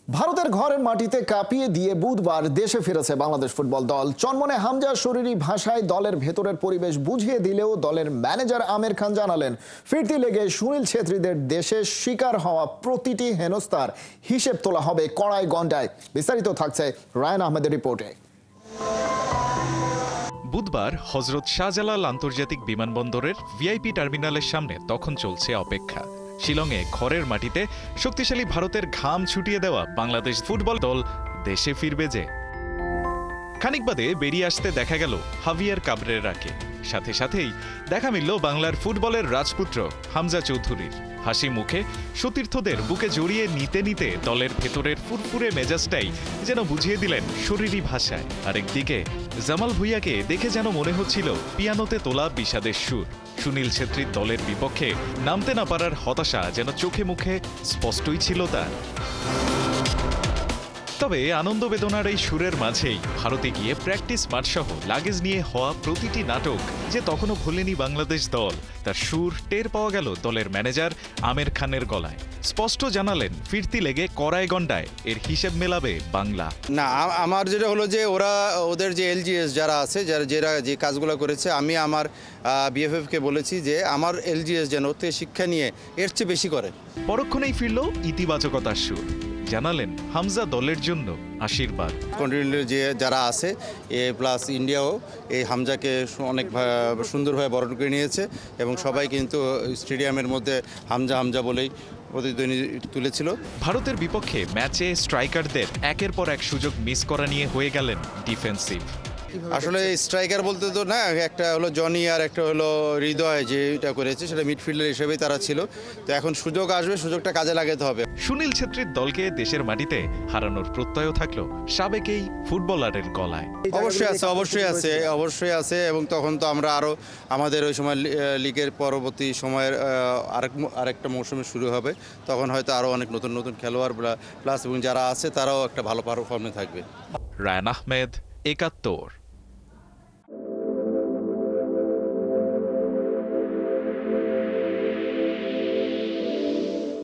ভারতের ঘরের মাটিতে কাঁপিয়ে দিয়ে বুধবার দেশে ফিরেছে বাংলাদেশ ফুটবল দল। চনমনে হামজা শরীরী ভাষায় দলের ভেতরের পরিবেশ বুঝিয়ে দিলেও দলের ম্যানেজার আমির খান জানালেন, ফিরতি লেগে সুনীল ছেত্রীদের দেশে শিকার হওয়া প্রতিটি হেনস্থার হিসেব তোলা হবে কড়াই গন্ডায়। বিস্তারিত থাকছে রায়ান আহমেদের রিপোর্টে। বুধবার হজরত শাহজালাল আন্তর্জাতিক বিমানবন্দরের ভিআইপি টার্মিনালের সামনে তখন চলছে অপেক্ষা। শিলংয়ে ঘরের মাটিতে শক্তিশালী ভারতের ঘাম ছুটিয়ে দেওয়া বাংলাদেশ ফুটবল দল দেশে ফিরবে যে। খানিক বাদে বেরিয়ে আসতে দেখা গেল হাভিয়ার কাবরেরাকে। সাথে সাথেই দেখা মিলল বাংলার ফুটবলের রাজপুত্র হামজা চৌধুরীর। হাসি মুখে সতীর্থদের বুকে জড়িয়ে নিতে নিতে দলের ভেতরের ফুরফুরে মেজাজটাই যেন বুঝিয়ে দিলেন শরীরী ভাষায়। আরেকদিকে জামাল ভুঁইয়াকে দেখে যেন মনে হচ্ছিল পিয়ানোতে তোলা বিষাদের সুর। সুনীল ছেত্রীর দলের বিপক্ষে নামতে না পারার হতাশা যেন চোখে মুখে স্পষ্টই ছিল তার। তবে আনন্দ বেদনার এই সুরের মাঝেই ভারতে গিয়ে প্র্যাকটিস মাঠ সহ লাগেজ নিয়ে হওয়া প্রতিটি নাটক যে তখনও ভোলেনি বাংলাদেশ দল, তার সুর টের পাওয়া গেল দলের ম্যানেজার আমির খানের গলায়। স্পষ্ট জানালেন, ফিরতি লেগে কড়াই গন্ডায় এর হিসেব মেলাবে বাংলা। না, আমার যেটা হলো যে ওদের যে এলজিএস যারা আছে, যারা যে কাজগুলো করেছে, আমি আমার বিএফএফকে বলেছি যে আমার এলজিএস যেন ওতে শিক্ষা নিয়ে এর চেয়ে বেশি করে। পরক্ষণেই ফিরল ইতিবাচকতার সুর। জানালেন হামজা দলের জন্য আশীর্বাদ। কন্টিনেন্টের যে যারা আছে প্লাস ইন্ডিয়াও এই হামজাকে অনেক সুন্দরভাবে বরণ করে নিয়েছে এবং সবাই কিন্তু স্টেডিয়ামের মধ্যে হামজা হামজা বলেই প্রতিধ্বনি তুলেছিল। ভারতের বিপক্ষে ম্যাচে স্ট্রাইকারদের একের পর এক সুযোগ মিস করা নিয়ে হয়ে গেলেন ডিফেন্সিভ। আসলে স্ট্রাইকার বলতে তো না, একটা হলো জনি আর একটা হলো হৃদয়, যে এটা করেছে সেটা মিডফিল্ডার হিসেবেই তারা ছিল। তো এখন সুযোগ আসবে, সুযোগটা কাজে লাগাতে হবে। সুনীল ছেত্রীর দলকে দেশের মাটিতে হারানোর প্রত্যয় থাকলো সাবেকেই ফুটবলারের গলায়। অবশ্যই আছে এবং তখন তো আমরা আরও আমাদের ওই সময় লিগের পরবর্তী সময়ের আরেকটা মৌসুমে শুরু হবে, তখন হয়তো আরও অনেক নতুন নতুন খেলোয়াড় প্লাস এবং যারা আছে তারাও একটা ভালো পারফর্মে থাকবে। রায়ান আহমেদ, ৭১।